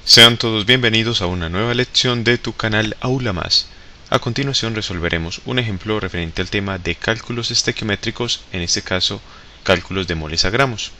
Sean todos bienvenidos a una nueva lección de tu canal Aula Más. A continuación resolveremos un ejemplo referente al tema de cálculos estequiométricos, en este caso cálculos de moles a gramos.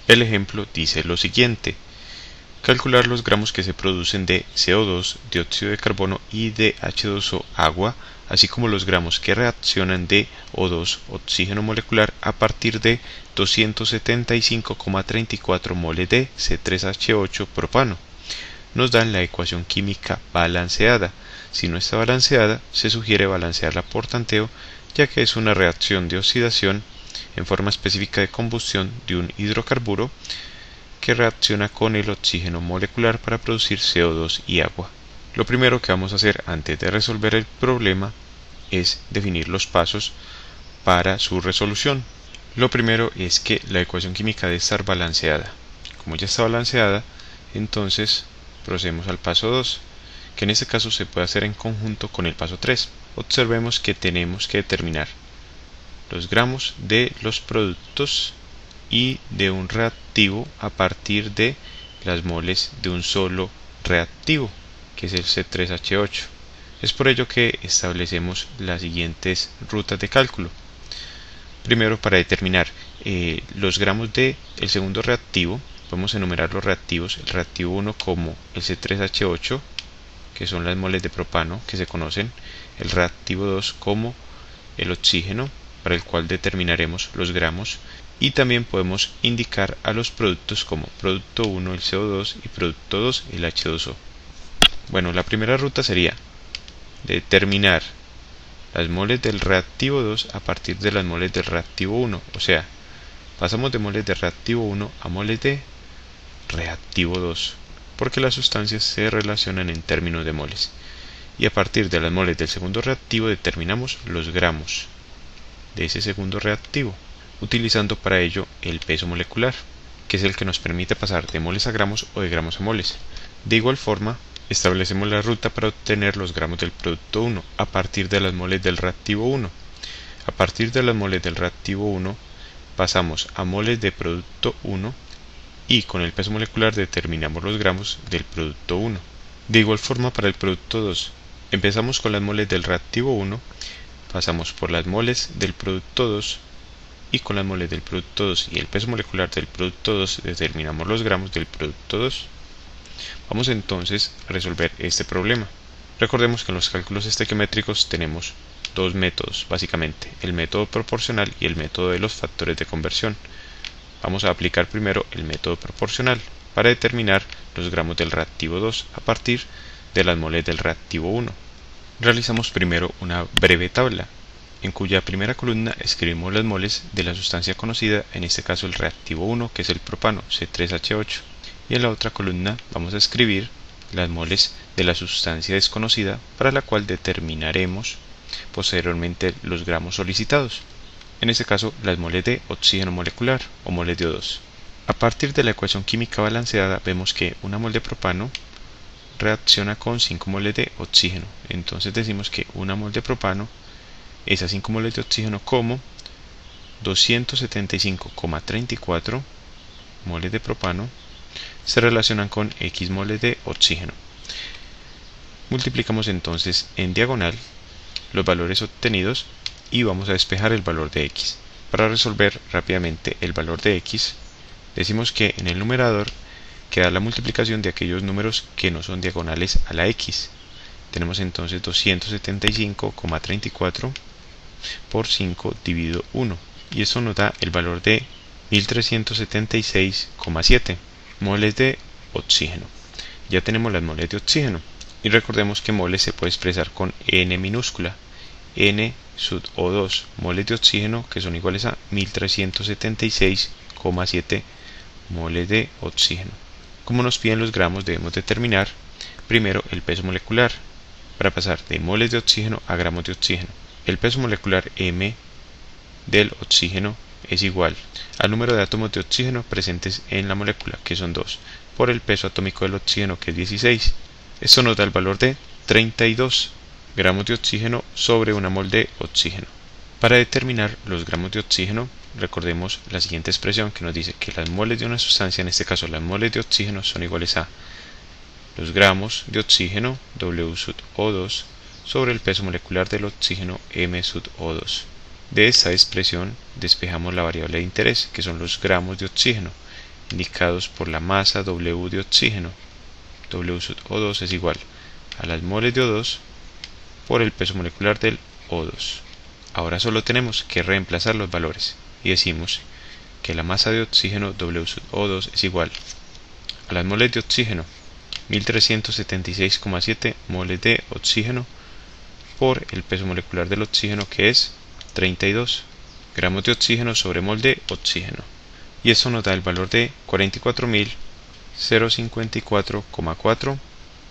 El ejemplo dice lo siguiente: calcular los gramos que se producen de CO2, dióxido de carbono y de H2O, agua, así como los gramos que reaccionan de O2, oxígeno molecular, a partir de 275,34 moles de C3H8, propano. Nos dan la ecuación química balanceada. Si no está balanceada, se sugiere balancearla por tanteo, ya que es una reacción de oxidación en forma específica de combustión de un hidrocarburo que reacciona con el oxígeno molecular para producir CO2 y agua. Lo primero que vamos a hacer antes de resolver el problema es definir los pasos para su resolución. Lo primero es que la ecuación química debe estar balanceada. Como ya está balanceada, entonces procedemos al paso 2, que en este caso se puede hacer en conjunto con el paso 3. Observemos que tenemos que determinar los gramos de los productos y de un reactivo a partir de las moles de un solo reactivo, que es el C3H8. Es por ello que establecemos las siguientes rutas de cálculo. Primero, para determinar los gramos del segundo reactivo, podemos enumerar los reactivos. El reactivo 1 como el C3H8, que son las moles de propano que se conocen. El reactivo 2 como el oxígeno, para el cual determinaremos los gramos. Y también podemos indicar a los productos como producto 1 el CO2 y producto 2 el H2O. Bueno, la primera ruta sería determinar las moles del reactivo 2 a partir de las moles del reactivo 1. O sea, pasamos de moles de reactivo 1 a moles de reactivo 2, porque las sustancias se relacionan en términos de moles. Y a partir de las moles del segundo reactivo determinamos los gramos de ese segundo reactivo, utilizando para ello el peso molecular, que es el que nos permite pasar de moles a gramos o de gramos a moles. De igual forma, establecemos la ruta para obtener los gramos del producto 1 a partir de las moles del reactivo 1. A partir de las moles del reactivo 1 pasamos a moles de producto 1 y con el peso molecular determinamos los gramos del producto 1. De igual forma, para el producto 2, empezamos con las moles del reactivo 1, pasamos por las moles del producto 2 y con las moles del producto 2 y el peso molecular del producto 2 determinamos los gramos del producto 2. Vamos entonces a resolver este problema. Recordemos que en los cálculos estequiométricos tenemos dos métodos, básicamente, el método proporcional y el método de los factores de conversión. Vamos a aplicar primero el método proporcional para determinar los gramos del reactivo 2 a partir de las moles del reactivo 1. Realizamos primero una breve tabla, en cuya primera columna escribimos las moles de la sustancia conocida, en este caso el reactivo 1, que es el propano, C3H8, y en la otra columna vamos a escribir las moles de la sustancia desconocida, para la cual determinaremos posteriormente los gramos solicitados, en este caso las moles de oxígeno molecular o moles de O2. A partir de la ecuación química balanceada vemos que una mol de propano reacciona con 5 moles de oxígeno. Entonces decimos que una mol de propano es a 5 moles de oxígeno como 275,34 moles de propano se relacionan con X moles de oxígeno. Multiplicamos entonces en diagonal los valores obtenidos y vamos a despejar el valor de X. Para resolver rápidamente el valor de X, decimos que en el numerador queda la multiplicación de aquellos números que no son diagonales a la X. Tenemos entonces 275,34 por 5 dividido 1, y eso nos da el valor de 1376,7 moles de oxígeno. Ya tenemos las moles de oxígeno, y recordemos que moles se puede expresar con N minúscula, N sub O2, moles de oxígeno, que son iguales a 1376,7 moles de oxígeno. Como nos piden los gramos, debemos determinar primero el peso molecular para pasar de moles de oxígeno a gramos de oxígeno. El peso molecular M del oxígeno es igual al número de átomos de oxígeno presentes en la molécula, que son 2, por el peso atómico del oxígeno, que es 16. Esto nos da el valor de 32 gramos de oxígeno sobre una mol de oxígeno. Para determinar los gramos de oxígeno, recordemos la siguiente expresión, que nos dice que las moles de una sustancia, en este caso las moles de oxígeno, son iguales a los gramos de oxígeno W sub O2 sobre el peso molecular del oxígeno M sub O2. De esta expresión despejamos la variable de interés, que son los gramos de oxígeno, indicados por la masa W de oxígeno. W sub O2 es igual a las moles de O2 por el peso molecular del O2. Ahora solo tenemos que reemplazar los valores y decimos que la masa de oxígeno W sub O2 es igual a las moles de oxígeno, 1376,7 moles de oxígeno, por el peso molecular del oxígeno, que es 32 gramos de oxígeno sobre mol de oxígeno. Y eso nos da el valor de 44.054,4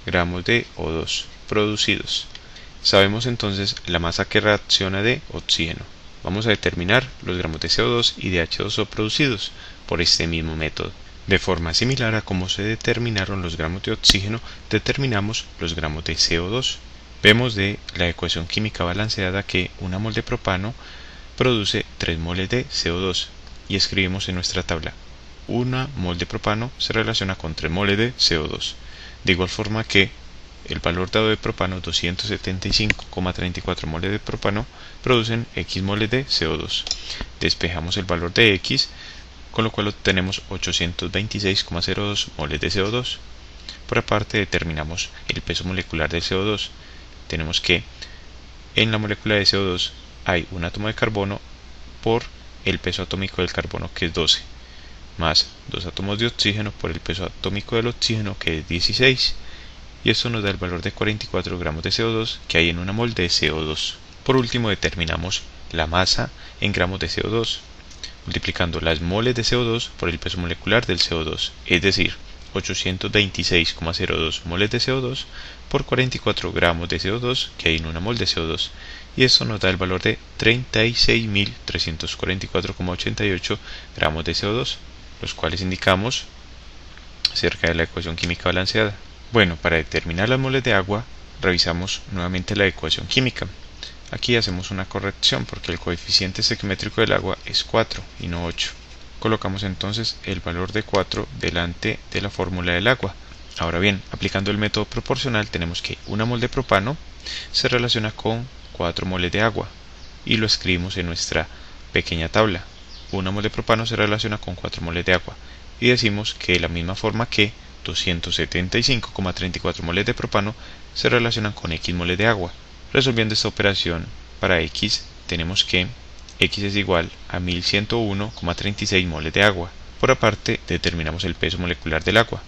gramos de O2 producidos. Sabemos entonces la masa que reacciona de oxígeno. Vamos a determinar los gramos de CO2 y de H2O producidos por este mismo método. De forma similar a cómo se determinaron los gramos de oxígeno, determinamos los gramos de CO2. Vemos de la ecuación química balanceada que una mol de propano produce 3 moles de CO2 y escribimos en nuestra tabla: una mol de propano se relaciona con 3 moles de CO2. De igual forma que el valor dado de propano, 275,34 moles de propano, producen X moles de CO2. Despejamos el valor de X, con lo cual obtenemos 826,02 moles de CO2. Por aparte determinamos el peso molecular del CO2. Tenemos que en la molécula de CO2 hay un átomo de carbono por el peso atómico del carbono, que es 12, más 2 átomos de oxígeno por el peso atómico del oxígeno, que es 16, y esto nos da el valor de 44 gramos de CO2 que hay en una mol de CO2. Por último determinamos la masa en gramos de CO2, multiplicando las moles de CO2 por el peso molecular del CO2, es decir, 826,02 moles de CO2 por 44 gramos de CO2 que hay en una mol de CO2, y esto nos da el valor de 36.344,88 gramos de CO2, los cuales indicamos cerca de la ecuación química balanceada. Bueno, para determinar las moles de agua, revisamos nuevamente la ecuación química. Aquí hacemos una corrección porque el coeficiente estequiométrico del agua es 4 y no 8. Colocamos entonces el valor de 4 delante de la fórmula del agua. Ahora bien, aplicando el método proporcional, tenemos que una mol de propano se relaciona con 4 moles de agua y lo escribimos en nuestra pequeña tabla. Una mol de propano se relaciona con 4 moles de agua y decimos que de la misma forma que 275,34 moles de propano se relacionan con X moles de agua. Resolviendo esta operación para X, tenemos que X es igual a 1101,36 moles de agua. Por aparte, determinamos el peso molecular del agua.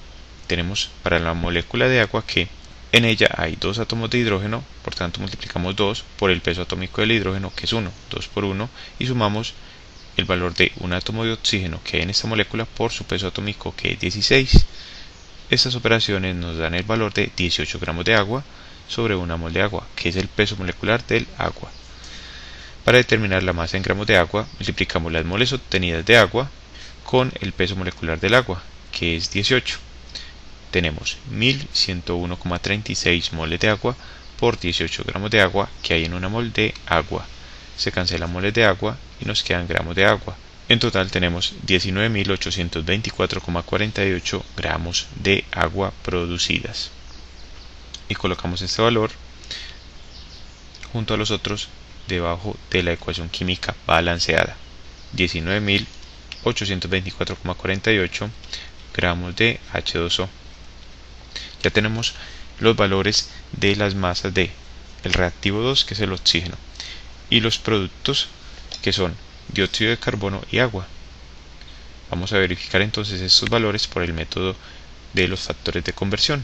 Tenemos para la molécula de agua que en ella hay 2 átomos de hidrógeno, por tanto multiplicamos 2 por el peso atómico del hidrógeno, que es 1, 2 por 1, y sumamos el valor de un átomo de oxígeno que hay en esta molécula por su peso atómico, que es 16. Estas operaciones nos dan el valor de 18 gramos de agua sobre una mol de agua, que es el peso molecular del agua. Para determinar la masa en gramos de agua, multiplicamos las moles obtenidas de agua con el peso molecular del agua, que es 18. Tenemos 1101,36 moles de agua por 18 gramos de agua que hay en una mol de agua. Se cancelan moles de agua y nos quedan gramos de agua. En total tenemos 19.824,48 gramos de agua producidas. Y colocamos este valor junto a los otros debajo de la ecuación química balanceada. 19.824,48 gramos de H2O. Ya tenemos los valores de las masas de el reactivo 2, que es el oxígeno, y los productos, que son dióxido de carbono y agua. Vamos a verificar entonces estos valores por el método de los factores de conversión.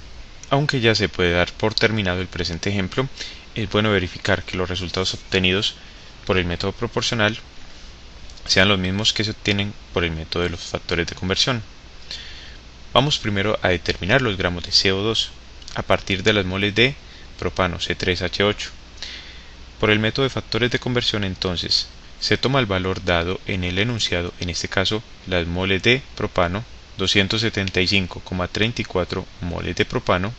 Aunque ya se puede dar por terminado el presente ejemplo, es bueno verificar que los resultados obtenidos por el método proporcional sean los mismos que se obtienen por el método de los factores de conversión. Vamos primero a determinar los gramos de CO2 a partir de las moles de propano, C3H8. Por el método de factores de conversión, entonces, se toma el valor dado en el enunciado, en este caso las moles de propano, 275,34 moles de propano,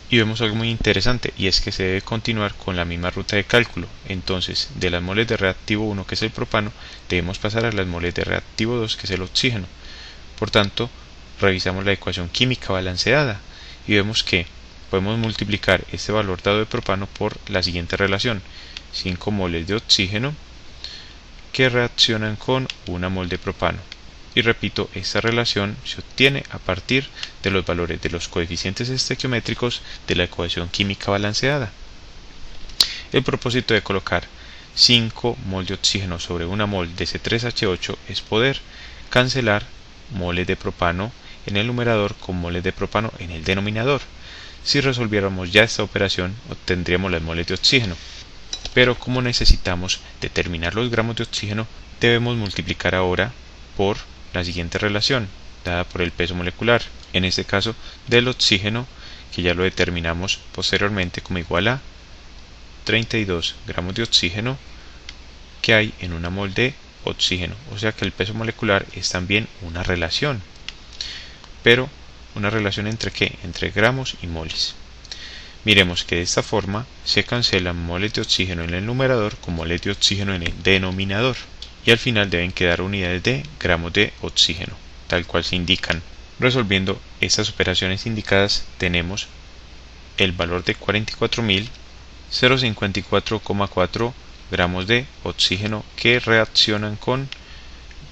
y vemos algo muy interesante, y es que se debe continuar con la misma ruta de cálculo. Entonces, de las moles de reactivo 1, que es el propano, debemos pasar a las moles de reactivo 2, que es el oxígeno. Por tanto, revisamos la ecuación química balanceada y vemos que podemos multiplicar este valor dado de propano por la siguiente relación: 5 moles de oxígeno que reaccionan con 1 mol de propano. Y repito, esta relación se obtiene a partir de los valores de los coeficientes estequiométricos de la ecuación química balanceada. El propósito de colocar 5 mol de oxígeno sobre 1 mol de C3H8 es poder cancelar moles de propano en el numerador con moles de propano en el denominador. Si resolviéramos ya esta operación, obtendríamos las moles de oxígeno. Pero como necesitamos determinar los gramos de oxígeno, debemos multiplicar ahora por la siguiente relación, dada por el peso molecular, en este caso del oxígeno, que ya lo determinamos posteriormente como igual a 32 gramos de oxígeno que hay en 1 mol de oxígeno. O sea que el peso molecular es también una relación, pero una relación entre ¿qué? Entre gramos y moles. Miremos que de esta forma se cancelan moles de oxígeno en el numerador con moles de oxígeno en el denominador, y al final deben quedar unidades de gramos de oxígeno, tal cual se indican. Resolviendo estas operaciones indicadas, tenemos el valor de 44.054,4 gramos de oxígeno que reaccionan con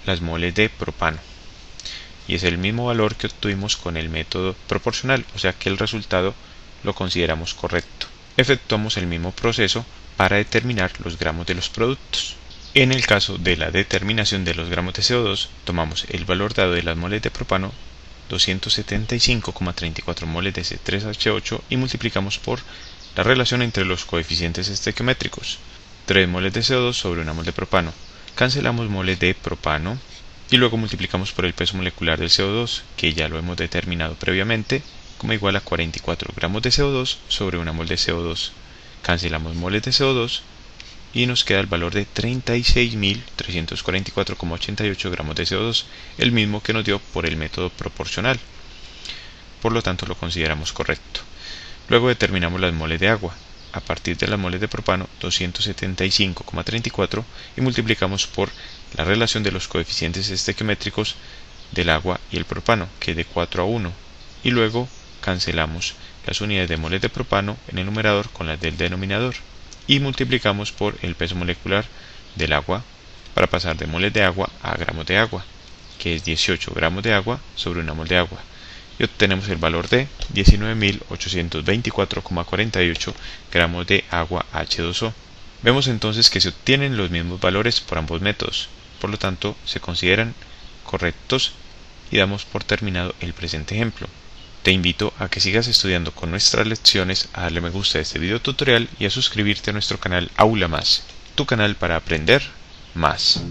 las moles de propano. Y es el mismo valor que obtuvimos con el método proporcional, o sea que el resultado lo consideramos correcto. Efectuamos el mismo proceso para determinar los gramos de los productos. En el caso de la determinación de los gramos de CO2, tomamos el valor dado de las moles de propano, 275,34 moles de C3H8, y multiplicamos por la relación entre los coeficientes estequiométricos, 3 moles de CO2 sobre 1 mol de propano. Cancelamos moles de propano y luego multiplicamos por el peso molecular del CO2, que ya lo hemos determinado previamente, como igual a 44 gramos de CO2 sobre 1 mol de CO2. Cancelamos moles de CO2 y nos queda el valor de 36.344,88 gramos de CO2, el mismo que nos dio por el método proporcional. Por lo tanto, lo consideramos correcto. Luego determinamos las moles de agua. A partir de las moles de propano, 275,34, y multiplicamos por la relación de los coeficientes estequiométricos del agua y el propano, que es de 4 a 1. Y luego cancelamos las unidades de moles de propano en el numerador con las del denominador, y multiplicamos por el peso molecular del agua para pasar de moles de agua a gramos de agua, que es 18 gramos de agua sobre 1 mol de agua, y obtenemos el valor de 19.824,48 gramos de agua H2O. Vemos entonces que se obtienen los mismos valores por ambos métodos, por lo tanto se consideran correctos y damos por terminado el presente ejemplo. Te invito a que sigas estudiando con nuestras lecciones, a darle me gusta a este video tutorial y a suscribirte a nuestro canal Aula Más, tu canal para aprender más.